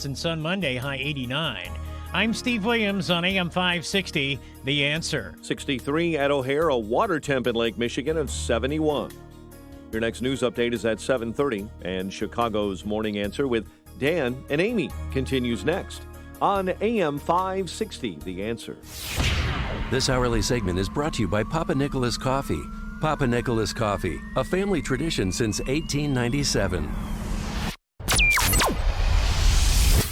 chance and sun Monday, high 89. I'm Steve Williams on AM 560, The Answer. 63 at O'Hare, a water temp in Lake Michigan of 71. Your next news update is at 7:30, and Chicago's Morning Answer with Dan and Amy continues next on AM 560, The Answer. This hourly segment is brought to you by Papa Nicholas Coffee. Papa Nicholas Coffee, a family tradition since 1897.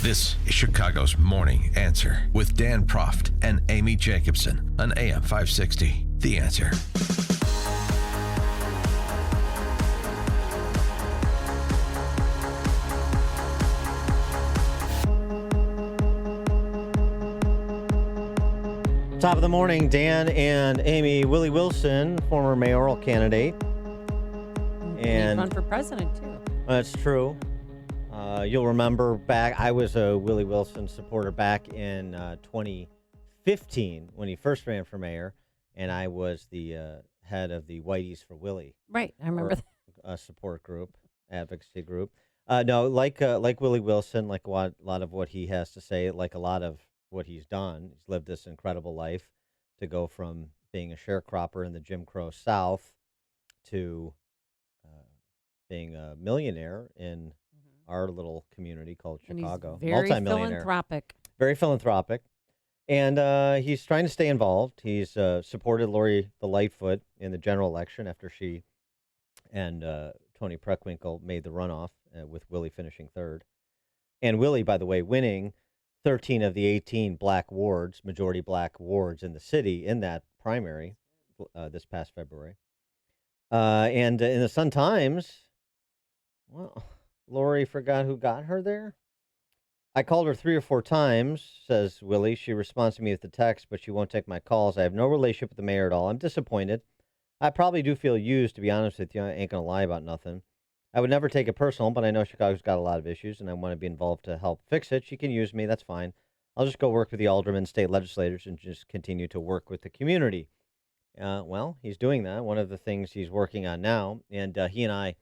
This is Chicago's Morning Answer with Dan Proft and Amy Jacobson on AM 560. The Answer. Top of the morning, Dan and Amy. Willie Wilson, former mayoral candidate. And run for president, too. That's true. You'll remember back, I was a Willie Wilson supporter back in 2015 when he first ran for mayor, and I was the head of the Whiteys for Willie. Right, I remember that. Support group, advocacy group. No, like Willie Wilson, like a lot of what he has to say, like a lot of what he's done. He's lived this incredible life to go from being a sharecropper in the Jim Crow South to being a millionaire in our little community called Chicago. And he's very multimillionaire. philanthropic. Very philanthropic. And he's trying to stay involved. He's supported Lori the Lightfoot in the general election after she and Tony Preckwinkle made the runoff with Willie finishing third. And Willie, by the way, winning 13 of the 18 black wards, majority black wards in the city in that primary this past February. And in the Sun-Times, well, Lori forgot who got her there. I called her 3 or 4 times, says Willie. She responds to me with the text, but she won't take my calls. I have no relationship with the mayor at all. I'm disappointed. I probably do feel used, to be honest with you. I ain't going to lie about nothing. I would never take it personal, but I know Chicago's got a lot of issues, and I want to be involved to help fix it. She can use me. That's fine. I'll just go work with the aldermen, state legislators, and just continue to work with the community. Well, he's doing that. One of the things he's working on now, and he and I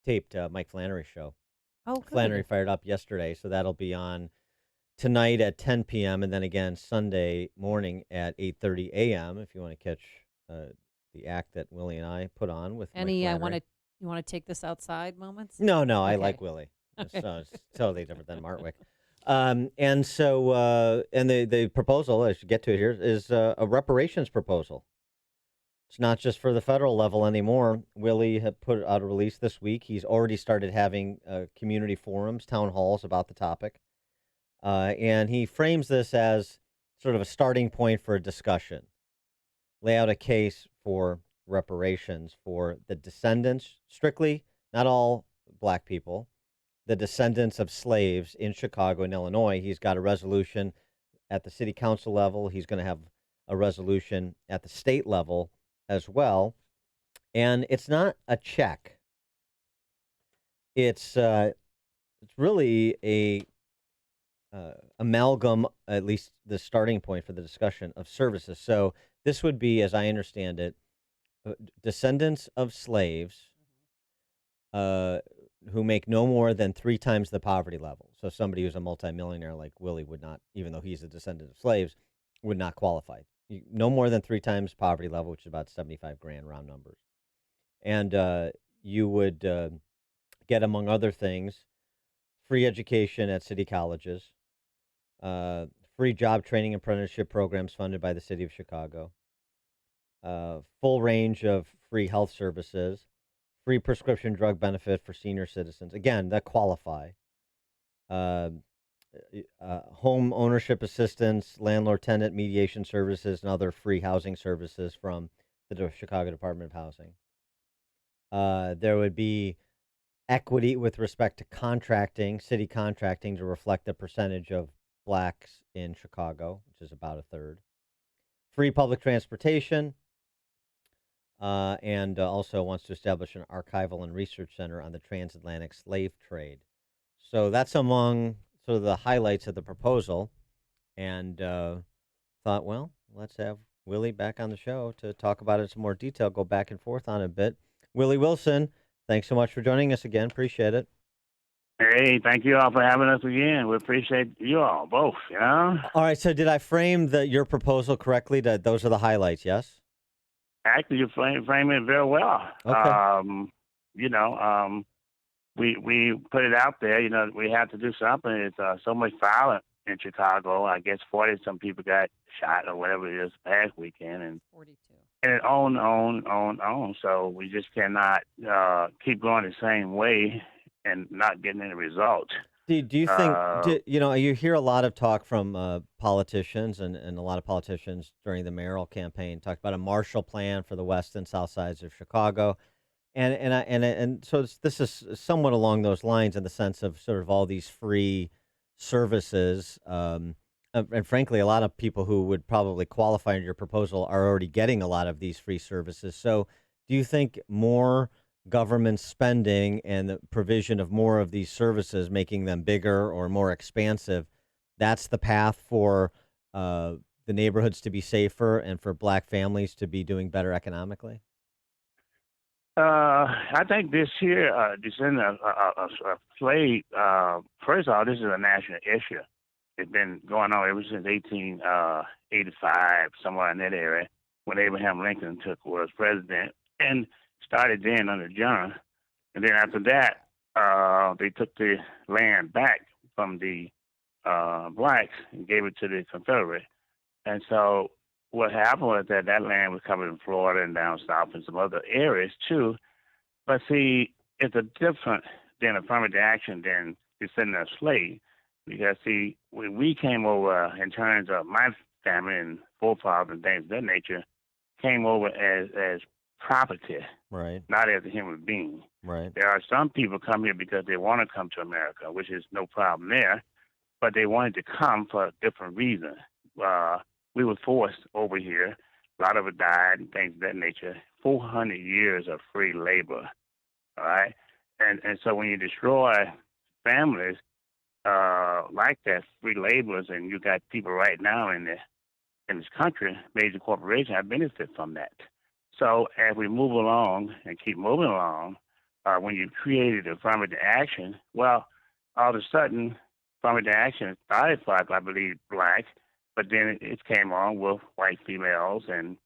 taped Mike Flannery's show. Oh, good. Flannery fired up yesterday, so that'll be on tonight at 10 p.m. and then again Sunday morning at 8:30 a.m. if you want to catch the act that Willie and I put on with Any Mike Flannery. you want to take this outside moments? No, Okay. I like Willie. Okay. So it's totally different than Martwick. And so and the proposal, I should get to it here, is a reparations proposal. It's not just for the federal level anymore. Willie had put out a release this week. He's already started having community forums, town halls about the topic. And he frames this as sort of a starting point for a discussion. Lay out a case for reparations for the descendants, strictly, not all black people, the descendants of slaves in Chicago and Illinois. He's got a resolution at the city council level. He's going to have a resolution at the state level as well. And it's not a check. It's really a amalgam, at least the starting point for the discussion of services. So this would be, as I understand it, descendants of slaves who make no more than 3 times the poverty level. So somebody who's a multimillionaire like Willie would not, even though he's a descendant of slaves, would not qualify. No more than 3 times poverty level, which is about 75 grand round numbers. And you would get, among other things, free education at city colleges, free job training apprenticeship programs funded by the city of Chicago, full range of free health services, free prescription drug benefit for senior citizens, again, that qualify, home ownership assistance, landlord-tenant mediation services, and other free housing services from the Chicago Department of Housing. There would be equity with respect to contracting, city contracting, to reflect the percentage of blacks in Chicago, which is about a third. Free public transportation, and also wants to establish an archival and research center on the transatlantic slave trade. So that's among sort of the highlights of the proposal, and thought, well, let's have Willie back on the show to talk about it in some more detail, go back and forth on it a bit. Willie Wilson, thanks so much for joining us again. Appreciate it. Hey, thank you all for having us again. We appreciate you all both, you know? All right. So did I frame your proposal correctly? That those are the highlights, yes? Actually, you frame it very well. Okay. You know, we put it out there, you know, we have to do something. It's so much violence in Chicago. I guess 40-some people got shot or whatever it is past weekend. And 42. and on. So we just cannot keep going the same way and not getting any results. Do you think, Uh, you hear a lot of talk from politicians and a lot of politicians during the mayoral campaign talked about a Marshall Plan for the west and south sides of Chicago. And so this is somewhat along those lines in the sense of sort of all these free services. And frankly, a lot of people who would probably qualify under your proposal are already getting a lot of these free services. So do you think more government spending and the provision of more of these services, making them bigger or more expansive, that's the path for the neighborhoods to be safer and for black families to be doing better economically? I think this year, descending of slave, first of all, this is a national issue. It's been going on ever since 1885, somewhere in that area, when Abraham Lincoln was president, and started then under John. And then after that, they took the land back from the blacks and gave it to the Confederate. And so what happened was that land was covered in Florida and down south and some other areas too. But see, it's a different than affirmative action than descendant of slave. Because see, when we came over in terms of my family and forefathers and things of that nature, came over as property, Right, not as a human being. right. There are some people come here because they want to come to America, which is no problem there, but they wanted to come for a different reason. We were forced over here. A lot of it died and things of that nature. 400 years of free labor, all right? And so when you destroy families like that, free laborers, and you got people right now in this country, major corporations have benefit from that. So as we move along and keep moving along, when you created affirmative action, well, all of a sudden, affirmative action started for, I believe, black, but then it came on with white females and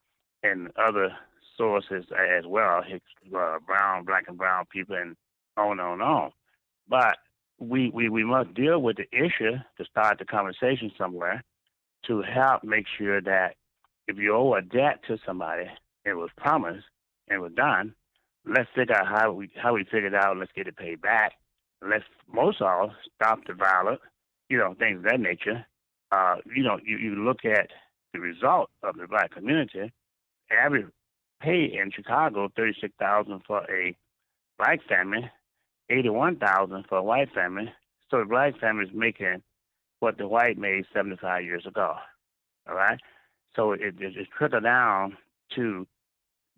other sources as well, brown, black and brown people, and on and on. But we must deal with the issue to start the conversation somewhere to help make sure that if you owe a debt to somebody, it was promised and was done, let's figure out how we figure it out. Let's get it paid back. Let's most of all stop the violence, things of that nature. You look at the result of the black community. Average pay in Chicago, $36,000 for a black family, $81,000 for a white family. So the black family is making what the white made 75 years ago. All right. So it's trickled down to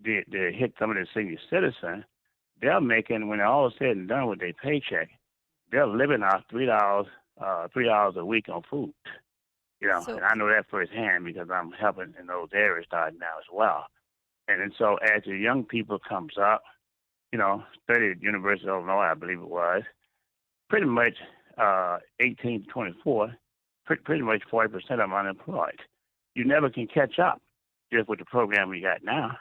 the hit some of the senior citizens. They're making, when all is said and done with their paycheck, they're living off $3 a week on food. So- And I know that firsthand because I'm helping in those areas starting now as well. And so as the young people comes up, studied at University of Illinois, I believe it was, pretty much 18 to 24, pretty much 40% of them unemployed. You never can catch up just with the program we got now.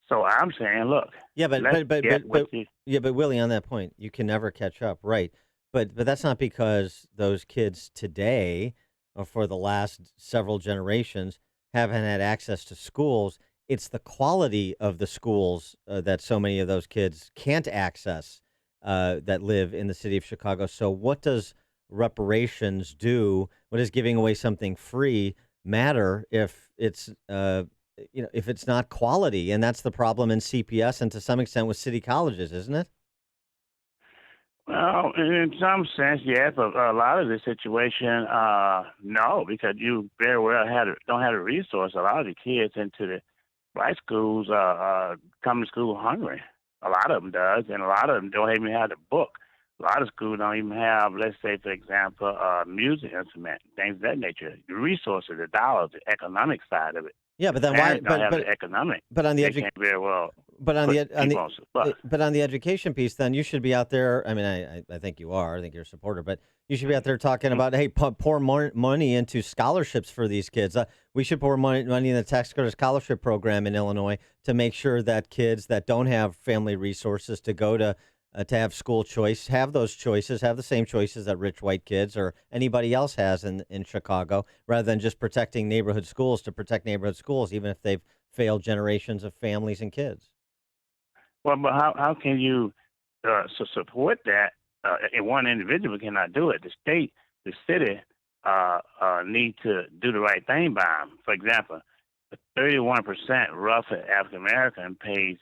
So I'm saying, look, Yeah, but let's but get what you. Willie, on that point, you can never catch up, right? But that's not because those kids today, or for the last several generations, haven't had access to schools. It's the quality of the schools that so many of those kids can't access that live in the city of Chicago. So what does reparations do? What does giving away something free matter if it's if it's not quality? And that's the problem in CPS and to some extent with city colleges, isn't it? Well, in some sense, yes, but a lot of the situation, no, because you very well don't have the resource. A lot of the kids into the black schools come to school hungry. A lot of them does, and a lot of them don't even have the book. A lot of schools don't even have, let's say, for example, music instrument, things of that nature. The resources, the dollars, the economic side of it. Yeah, but then why? Parents don't have the economic. But on the They can't very well But on the But but on the education piece, then you should be out there. I mean, I think you are. I think you're a supporter, but you should be out there talking about, hey, pour more money into scholarships for these kids. We should pour money in the tax credit scholarship program in Illinois to make sure that kids that don't have family resources to go to have school choice have those choices, have the same choices that rich white kids or anybody else has in Chicago, rather than just protecting neighborhood schools to protect neighborhood schools, even if they've failed generations of families and kids. well, but how can you support that? And one individual cannot do it. The state, the city, need to do the right thing by them. For example, 31% roughly African American pays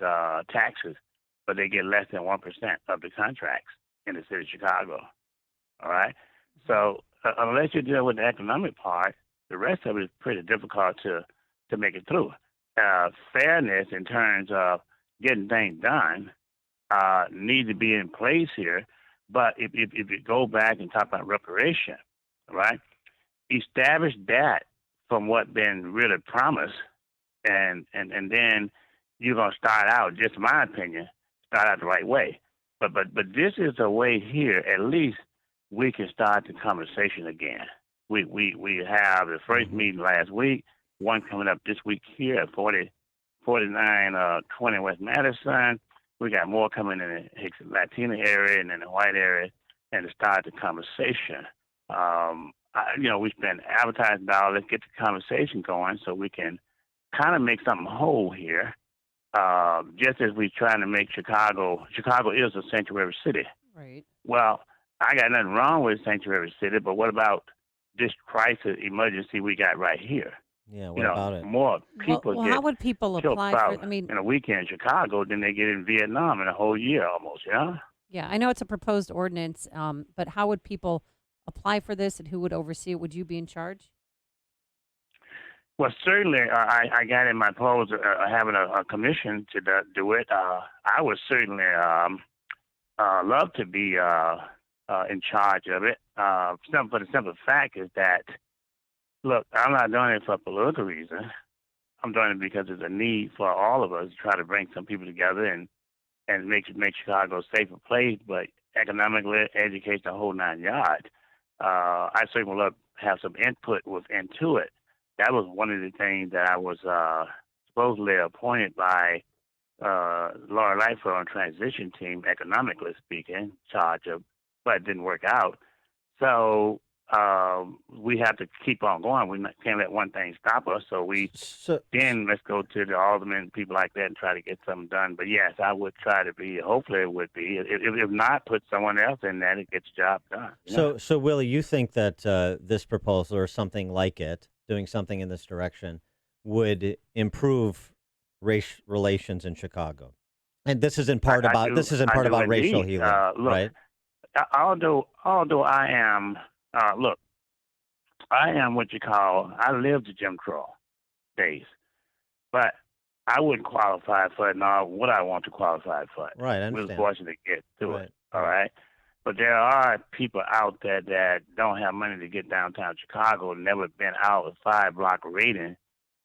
taxes, but they get less than 1% of the contracts in the city of Chicago. All right. So unless you deal with the economic part, the rest of it is pretty difficult to make it through. Fairness in terms of getting things done need to be in place here. But if you go back and talk about reparation, right, establish that from what been really promised, and then you're gonna start out. Just my opinion, start out the right way. But this is a way here. At least we can start the conversation again. We have the first meeting last week, one coming up this week here at 4920 West Madison. We got more coming in the Hicks Latino area and in the white area, and to start the conversation. We spend advertising dollars, get the conversation going, so we can kind of make something whole here. Just as we're trying to make Chicago is a sanctuary city. Right. Well, I got nothing wrong with sanctuary city, but what about this crisis emergency we got right here? Yeah, what about it? More people Well, get how would people killed apply about for? I mean, in a weekend in Chicago than they get in Vietnam in a whole year almost. Yeah. yeah, I know it's a proposed ordinance, but how would people apply for this, and who would oversee it? Would you be in charge? Well, certainly, I got in my polls having a commission to do it. I would certainly love to be in charge of it. For the simple fact is that, look, I'm not doing it for a political reason. I'm doing it because there's a need for all of us to try to bring some people together and make Chicago a safer place, but economically, educate the whole 9 yards. I certainly would love to have some input into it. That was one of the things that I was supposedly appointed by Mayor Lightfoot on transition team, economically speaking, charge of, but it didn't work out. So we have to keep on going. We can't let one thing stop us. So then let's go to the aldermen, people like that, and try to get something done. But yes, I would try to be. Hopefully, it would be. If not, put someone else in there to get the job done. So Willie, you think that this proposal or something like it, doing something in this direction, would improve race relations in Chicago? And this is in part about racial healing, right? Although I am. Look, I am what you call, I lived the Jim Crow days, but I wouldn't qualify for it now what I want to qualify for it. Right, I understand. We were fortunate to get to Right. it, all right? But there are people out there that don't have money to get downtown Chicago, never been out a 5-block rating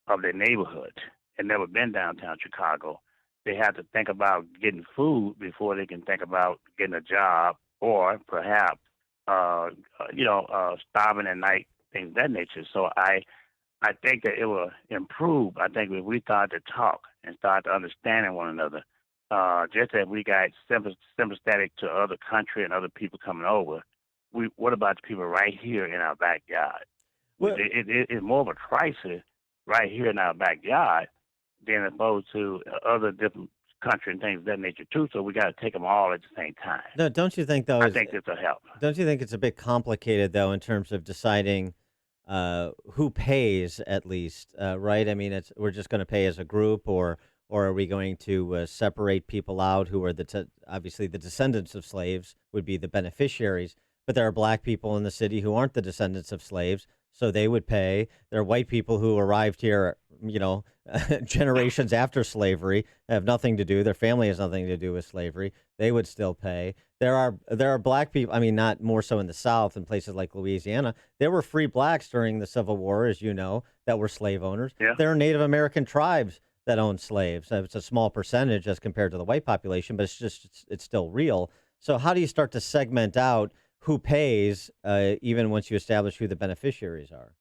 of their neighborhood, and never been downtown Chicago. They have to think about getting food before they can think about getting a job or perhaps starving at night, things of that nature. So I think that it will improve. I think if we start to talk and start to understanding one another, just as we got sympathetic to other country and other people coming over, what about the people right here in our backyard? Well, it's more of a crisis right here in our backyard than opposed to other different country and things of that nature too, so we got to take them all at the same time. No, don't you think though? I think this will help. Don't you think it's a bit complicated though in terms of deciding who pays at least, right? I mean, we're just going to pay as a group, or are we going to separate people out who are obviously the descendants of slaves would be the beneficiaries, but there are black people in the city who aren't the descendants of slaves, so they would pay. There are white people who arrived here, generations after slavery, have nothing to do. Their family has nothing to do with slavery. They would still pay. There are black people. I mean, not more so in the South and places like Louisiana. There were free blacks during the Civil War, as you know, that were slave owners. Yeah. There are Native American tribes that own slaves. It's a small percentage as compared to the white population, but it's still real. So how do you start to segment out who pays, even once you establish who the beneficiaries are?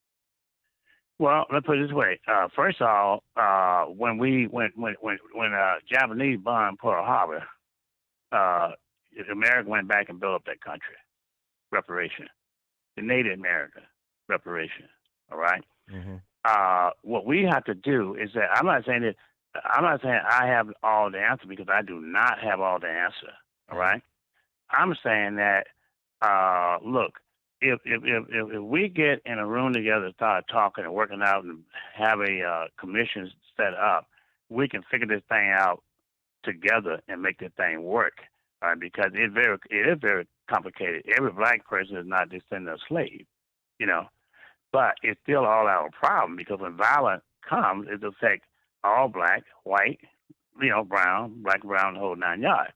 Well, let's put it this way. First of all, when Japanese bombed Pearl Harbor, America went back and built up that country. Reparation. The Native American reparation. All right. Mm-hmm. What we have to do is that I'm not saying I have all the answer, because I do not have all the answer. All right. I'm saying that look, if we get in a room together, start talking and working out, and have a commission set up, we can figure this thing out together and make this thing work. Because it is very complicated. Every black person is not descendant of slave, you know. But it's still all our problem, because when violence comes, it affects all black, white, brown, black, brown, the whole 9 yards.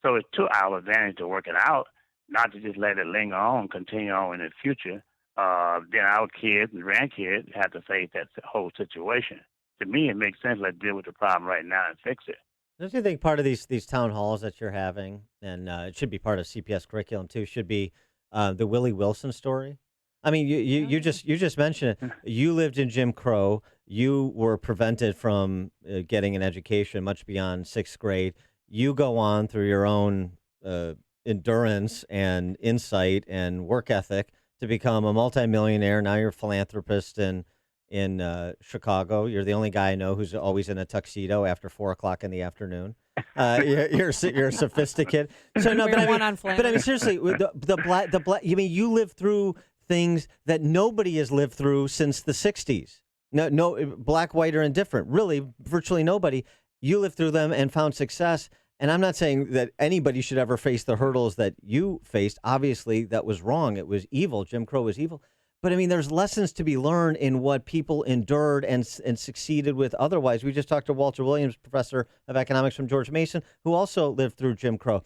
So it's to our advantage to work it out, not to just let it linger on, continue on in the future. Then our kids and grandkids have to face that whole situation. To me, it makes sense. Let's deal with the problem right now and fix it. Don't you think part of these town halls that you're having, and it should be part of CPS curriculum too, should be the Willie Wilson story? I mean, you just mentioned it. You lived in Jim Crow. You were prevented from getting an education much beyond sixth grade. You go on through your own endurance and insight and work ethic to become a multimillionaire. Now you're a philanthropist in Chicago. You're the only guy I know who's always in a tuxedo after 4:00 in the afternoon. You're sophisticated. So no, but I mean seriously, the black. You mean you lived through things that nobody has lived through since the 60s. No, black, white, or indifferent. Really, virtually nobody. You lived through them and found success. And I'm not saying that anybody should ever face the hurdles that you faced. Obviously, that was wrong. It was evil. Jim Crow was evil. But I mean, there's lessons to be learned in what people endured and succeeded with otherwise. We just talked to Walter Williams, professor of economics from George Mason, who also lived through Jim Crow.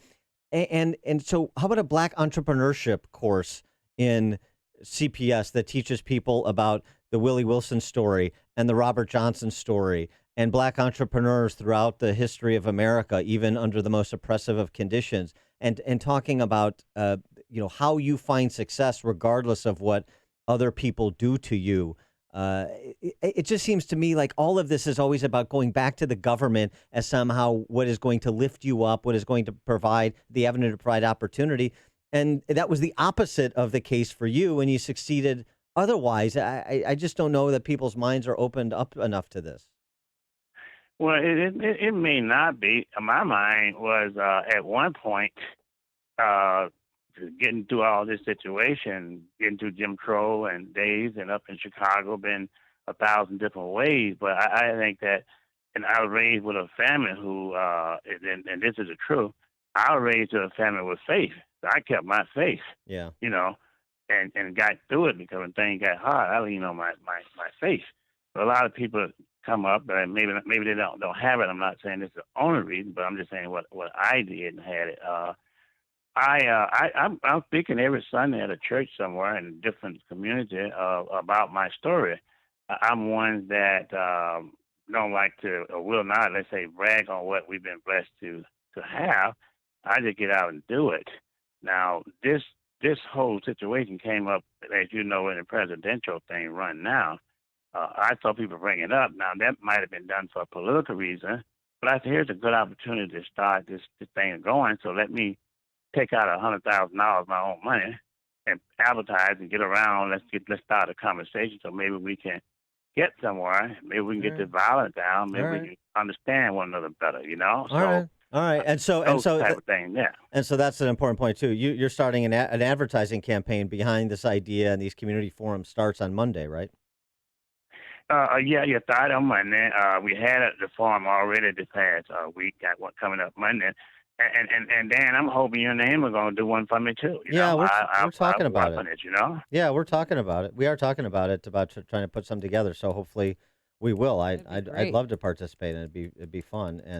And so how about a black entrepreneurship course in CPS that teaches people about the Willie Wilson story and the Robert Johnson story and black entrepreneurs throughout the history of America, even under the most oppressive of conditions, and talking about how you find success regardless of what other people do to you. It just seems to me like all of this is always about going back to the government as somehow what is going to lift you up, what is going to provide the avenue to provide opportunity. And that was the opposite of the case for you, and you succeeded otherwise. I just don't know that people's minds are opened up enough to this. Well, it may not be. My mind was at one point getting through all this situation, getting through Jim Crow and days, and up in Chicago, been 1,000 different ways. But I think that, and I was raised with a family who, and this is the truth, I was raised with a family with faith. So I kept my faith. Yeah. And got through it, because when things got hard, I leaned on my faith. But a lot of people come up, and maybe they don't have it. I'm not saying this is the only reason, but I'm just saying what I did and had it. I'm speaking every Sunday at a church somewhere in a different community about my story. I'm one that don't like to, or will not, let's say, brag on what we've been blessed to have. I just get out and do it. Now, this whole situation came up, as you know, in the presidential thing run now. I saw people bring it up. Now, that might have been done for a political reason, but I said, here's a good opportunity to start this thing going, so let me take out $100,000, my own money, and advertise and get around. Let's start a conversation, so maybe we can get somewhere. Maybe we can get the violence down. Maybe we can understand one another better, All right, and so type of thing, yeah. And so that's an important point too. You're starting an advertising campaign behind this idea, and these community forums starts on Monday, right? Yeah, started on Monday. We had the forum already this past week. Got one coming up Monday, and Dan, I'm hoping you and Amy are going to do one for me too. We're talking about it. Yeah, we're talking about it. We are talking about it, about trying to put some together. So hopefully we will. I'd love to participate, and it'd be fun. And